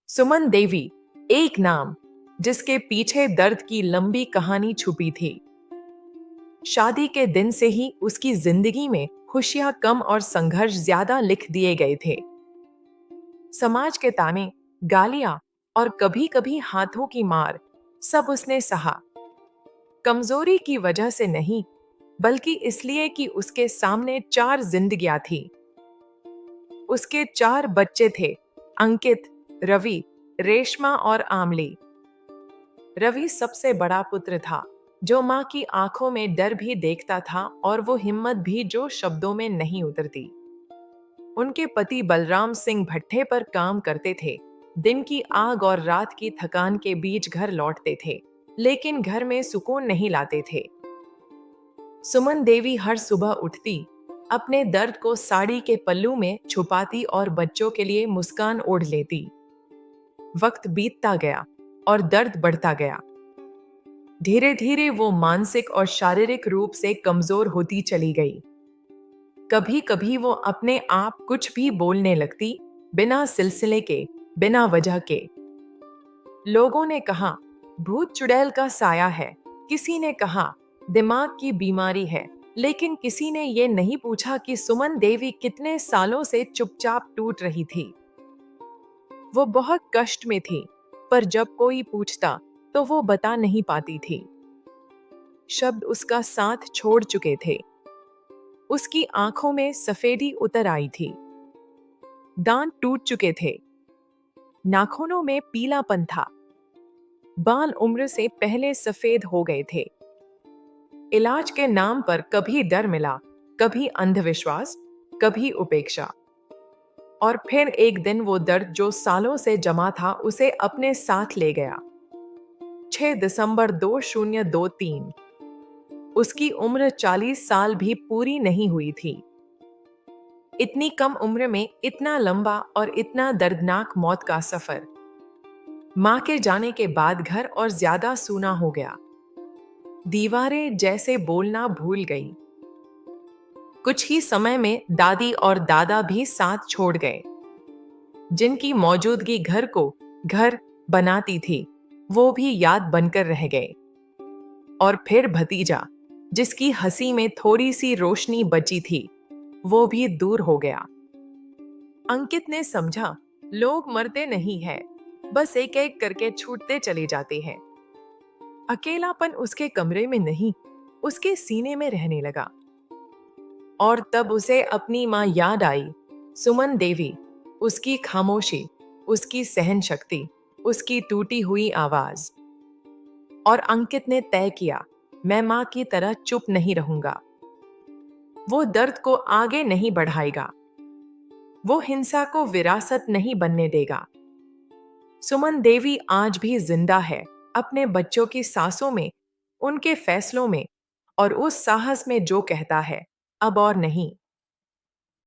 सुमन देवी, एक नाम जिसके पीछे दर्द की लंबी कहानी छुपी थी। शादी के दिन से ही उसकी जिंदगी में खुशियां कम और संघर्ष ज्यादा लिख दिए गए थे। समाज के ताने, गालियां और कभी-कभी हाथों की मार, सब उसने सहा। कमजोरी की वजह से नहीं, बल्कि इसलिए कि उसके सामने चार जिंदगियां थी। उसके चार बच्चे थे: अंकित, रवि, रेशमा और आमली। रवि सबसे बड़ा पुत्र था, जो माँ की आंखों में डर भी देखता था और वो हिम्मत भी जो शब्दों में नहीं उतरती। उनके पति बलराम सिंह भट्ठे पर काम करते थे। दिन की आग और रात की थकान के बीच घर लौटते थे, लेकिन घर में सुकून नहीं लाते थे। सुमन देवी हर सुबह उठती, अपने दर्द को साड़ी के पल्लू में छुपाती और बच्चों के लिए मुस्कान ओढ़ लेती। वक्त बीतता गया और दर्द बढ़ता गया। धीरे धीरे वो मानसिक और शारीरिक रूप से कमजोर होती चली गई। कभी कभी वो अपने आप कुछ भी बोलने लगती, बिना सिलसिले के, बिना वजह के। लोगों ने कहा, भूत चुड़ैल का साया है। किसी ने कहा, दिमाग की बीमारी है। लेकिन किसी ने ये नहीं पूछा कि सुमन देवी कितने सालों से चुपचाप टूट रही थी। वो बहुत कष्ट में थी, पर जब कोई पूछता तो वो बता नहीं पाती थी। शब्द उसका साथ छोड़ चुके थे। उसकी आंखों में सफेदी उतर आई थी। दांत टूट चुके थे। नाखूनों में पीलापन था। बाल उम्र से पहले सफेद हो गए थे। इलाज के नाम पर कभी डर मिला, कभी अंधविश्वास, कभी उपेक्षा। और फिर एक दिन वो दर्द जो सालों से जमा था उसे अपने साथ ले गया। 6 दिसंबर 2023। उसकी उम्र 40 साल भी पूरी नहीं हुई थी। इतनी कम उम्र में इतना लंबा और इतना दर्दनाक मौत का सफर। मां के जाने के बाद घर और ज्यादा सूना हो गया। दीवारें जैसे बोलना भूल गई। कुछ ही समय में दादी और दादा भी साथ छोड़ गए। जिनकी मौजूदगी घर को घर बनाती थी, वो भी याद बनकर रह गए। और फिर भतीजा, जिसकी हंसी में थोड़ी सी रोशनी बची थी, वो भी दूर हो गया। अंकित ने समझा, लोग मरते नहीं हैं, बस एक एक करके छूटते चले जाते हैं। अकेलापन उसके कमरे में नहीं, उसके सीने में रहने लगा। और तब उसे अपनी मां याद आई। सुमन देवी, उसकी खामोशी, उसकी सहन शक्ति, उसकी टूटी हुई आवाज। और अंकित ने तय किया, मैं मां की तरह चुप नहीं रहूंगा। वो दर्द को आगे नहीं बढ़ाएगा। वो हिंसा को विरासत नहीं बनने देगा। सुमन देवी आज भी जिंदा है, अपने बच्चों की सांसों में, उनके फैसलों में और उस साहस में जो कहता है, अब और नहीं।